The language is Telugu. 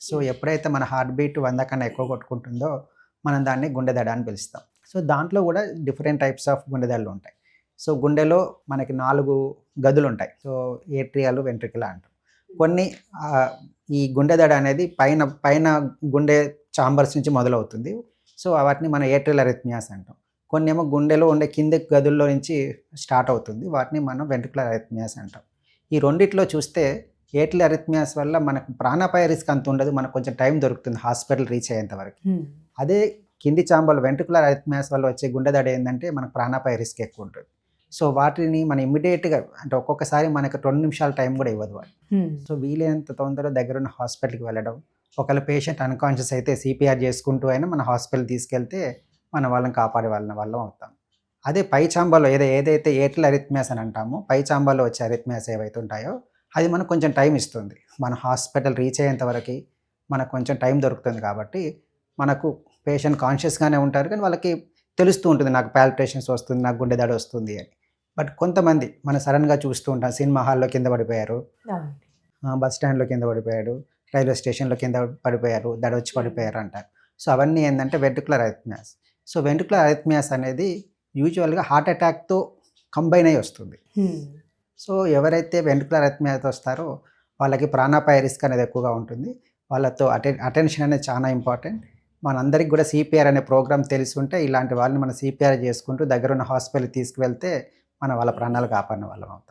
సో ఎప్పుడైతే మన హార్ట్ బీట్ 100 కన్నా ఎక్కువ కొట్టుకుంటుందో మనం దాన్ని గుండె దడ అని పిలుస్తాం. సో దాంట్లో కూడా డిఫరెంట్ టైప్స్ ఆఫ్ గుండె దడలు ఉంటాయి. సో గుండెలో మనకి 4 గదులుంటాయి. సో ఏట్రియాలు, వెంట్రికల అంటాం. కొన్ని ఈ గుండె దడ అనేది పైన పైన గుండె చాంబర్స్ నుంచి మొదలవుతుంది. సో వాటిని మనం ఏట్రియల్ అరిథ్మియాస్ అంటాం. కొన్నేమో గుండెలో ఉండే కింది గదుల్లో నుంచి స్టార్ట్ అవుతుంది. వాటిని మనం వెంట్రికులర్ అరిథ్మియాస్ అంటాం. ఈ రెండిట్లో చూస్తే ఏట్రియల్ అరిథ్మియాస్ వల్ల మనకు ప్రాణాపాయ రిస్క్ అంత ఉండదు. మనకు కొంచెం టైం దొరుకుతుంది హాస్పిటల్ రీచ్ అయ్యేంత వరకు. అదే కింది చాంబర్లో వెంట్రికులర్ అరిథ్మియాస్ వల్ల వచ్చే గుండె దడ ఏంటంటే మనకు ప్రాణాపాయ రిస్క్ ఎక్కువ ఉంటుంది. సో వాటిని మనం ఇమ్మీడియట్గా అంటే ఒక్కొక్కసారి మనకు 2 నిమిషాల టైం కూడా ఇవ్వదు వాటి. సో వీలైనంత తొందరగా దగ్గరున్న హాస్పిటల్కి వెళ్ళడం, ఒకవేళ పేషెంట్ అన్కాన్షియస్ అయితే సిపిఆర్ చేసుకుంటూ అయినా మన హాస్పిటల్ తీసుకెళ్తే మన వాళ్ళని కాపాడే వాళ్ళం అవుతాం. అదే పై చాంబర్లో ఏదైతే ఏట్రియల్ అరిథ్మియాస్ అని అంటామో, పై చాంబర్లో వచ్చే అరిథ్మియాస్ ఏవైతే ఉంటాయో అది మనకు కొంచెం టైం ఇస్తుంది. మన హాస్పిటల్ రీచ్ అయ్యేంత వరకు మనకు కొంచెం టైం దొరుకుతుంది కాబట్టి మనకు పేషెంట్ కాన్షియస్గానే ఉంటారు, కానీ వాళ్ళకి తెలుస్తూ ఉంటుంది నాకు పాల్పిటేషన్స్ వస్తుంది, నాకు గుండె దడ వస్తుంది అని. బట్ కొంతమంది మనం సడన్గా చూస్తూ ఉంటాం, సినిమా హాల్లో కింద పడిపోయారు, బస్ స్టాండ్లో కింద పడిపోయాడు, రైల్వే స్టేషన్లో కింద పడిపోయారు, దడ వచ్చి పడిపోయారు అంటారు. సో అవన్నీ ఏంటంటే ventricular arrhythmias. So ventricular arrhythmias అనేది యూజువల్గా హార్ట్ అటాక్తో కంబైన్ అయ్యి వస్తుంది. సో ఎవరైతే వెంట్రికులర్ అరిథ్మియాతో వస్తారో వాళ్ళకి ప్రాణాపాయ రిస్క్ అనేది ఎక్కువగా ఉంటుంది. వాళ్ళతో అటెన్షన్ అనేది చాలా ఇంపార్టెంట్. మనందరికి కూడా సిపిఆర్ అనే ప్రోగ్రామ్ తెలిసి ఉంటే ఇలాంటి వాళ్ళని మనం సిపిఆర్ చేసుకుంటూ దగ్గరున్న హాస్పిటల్కి తీసుకువెళ్తే మన వాళ్ళ ప్రాణాలు కాపాడిన వాళ్ళం అవుతాం.